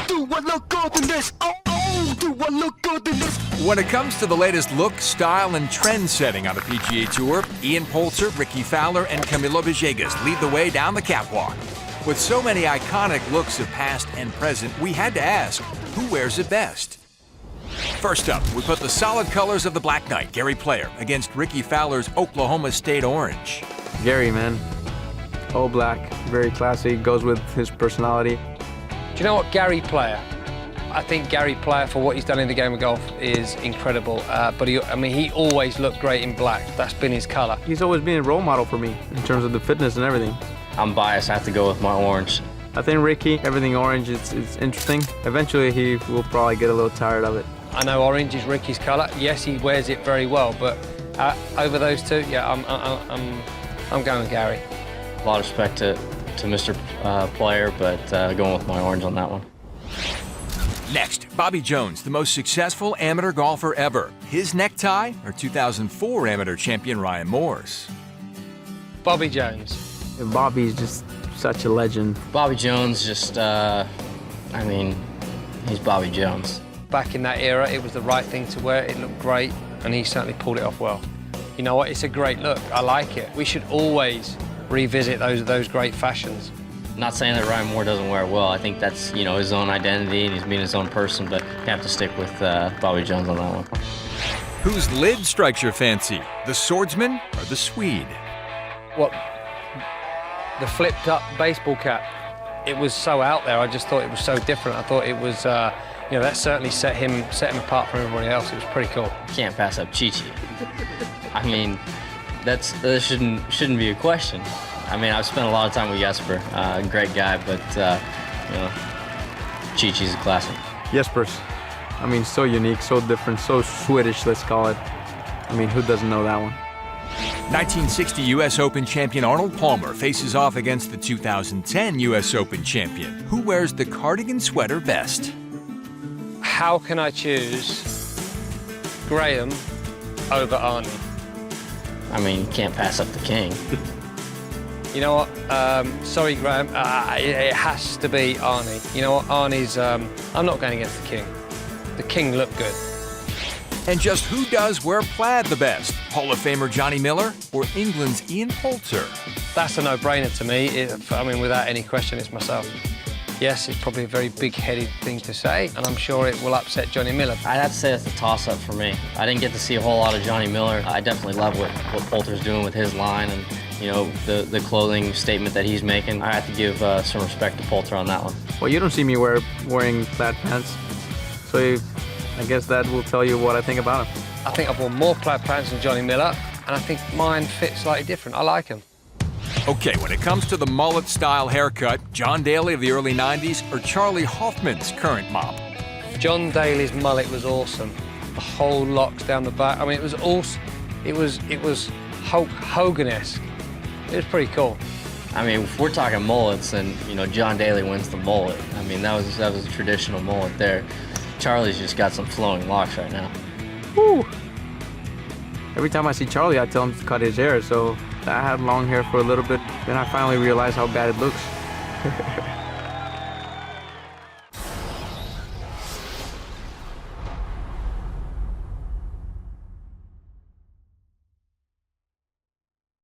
do I look good in this? Oh, do I look good in this? When it comes to the latest look, style, and trend setting on the PGA Tour, Ian Poulter, Rickie Fowler, and Camilo Villegas lead the way down the catwalk. With so many iconic looks of past and present, we had to ask, who wears it best? First up, we put the solid colors of the Black Knight, Gary Player, against Rickie Fowler's Oklahoma State Orange. Gary, man. All black, very classy, goes with his personality. Do you know what, Gary Player? I think Gary Player, for what he's done in the game of golf, is incredible. But he always looked great in black. That's been his color. He's always been a role model for me in terms of the fitness and everything. I'm biased, I have to go with my orange. I think Rickie, everything orange, it's interesting. Eventually, he will probably get a little tired of it. I know orange is Rickie's color. Yes, he wears it very well, but over those two, yeah, I'm going with Gary. A lot of respect to Mr. Player, but going with my orange on that one. Next, Bobby Jones, the most successful amateur golfer ever. His necktie, or 2004 amateur champion Ryan Moore's. Bobby Jones. Bobby's just such a legend. Bobby Jones just, he's Bobby Jones. Back in that era, it was the right thing to wear. It looked great, and he certainly pulled it off well. You know what? It's a great look. I like it. We should always revisit those great fashions. Not saying that Ryan Moore doesn't wear it well. I think that's, his own identity and he's being his own person, but you have to stick with Bobby Jones on that one. Whose lid strikes your fancy, the swordsman or the Swede? What? The flipped up baseball cap. It was so out there. I just thought it was so different. I thought it was, that certainly set him apart from everybody else. It was pretty cool. Can't pass up Chi-Chi. That shouldn't be a question. I've spent a lot of time with Jesper, great guy, but Chi-Chi's a classic. Jesper's, so unique, so different, so Swedish, let's call it. Who doesn't know that one? 1960 U.S. Open champion Arnold Palmer faces off against the 2010 U.S. Open champion. Who wears the cardigan sweater best? How can I choose Graham over Arnie? You can't pass up the king. You know what? Sorry, Graham. It has to be Arnie. You know what? Arnie's... I'm not going against the king. The king looked good. And just who does wear plaid the best? Hall of Famer Johnny Miller or England's Ian Poulter? That's a no-brainer to me. Without any question, it's myself. Yes, it's probably a very big-headed thing to say, and I'm sure it will upset Johnny Miller. I'd have to say that's a toss-up for me. I didn't get to see a whole lot of Johnny Miller. I definitely love what Poulter's doing with his line and, the clothing statement that he's making. I have to give some respect to Poulter on that one. Well, you don't see me wearing plaid pants, so I guess that will tell you what I think about him. I think I've worn more plaid pants than Johnny Miller, and I think mine fit slightly different. I like him. Okay, when it comes to the mullet-style haircut, John Daly of the early 90s or Charlie Hoffman's current mop? John Daly's mullet was awesome. The whole locks down the back. It was awesome. It was Hulk Hogan-esque. It was pretty cool. If we're talking mullets, then, John Daly wins the mullet. That was a traditional mullet there. Charlie's just got some flowing locks right now. Woo! Every time I see Charlie, I tell him to cut his hair, so I had long hair for a little bit, then I finally realized how bad it looks.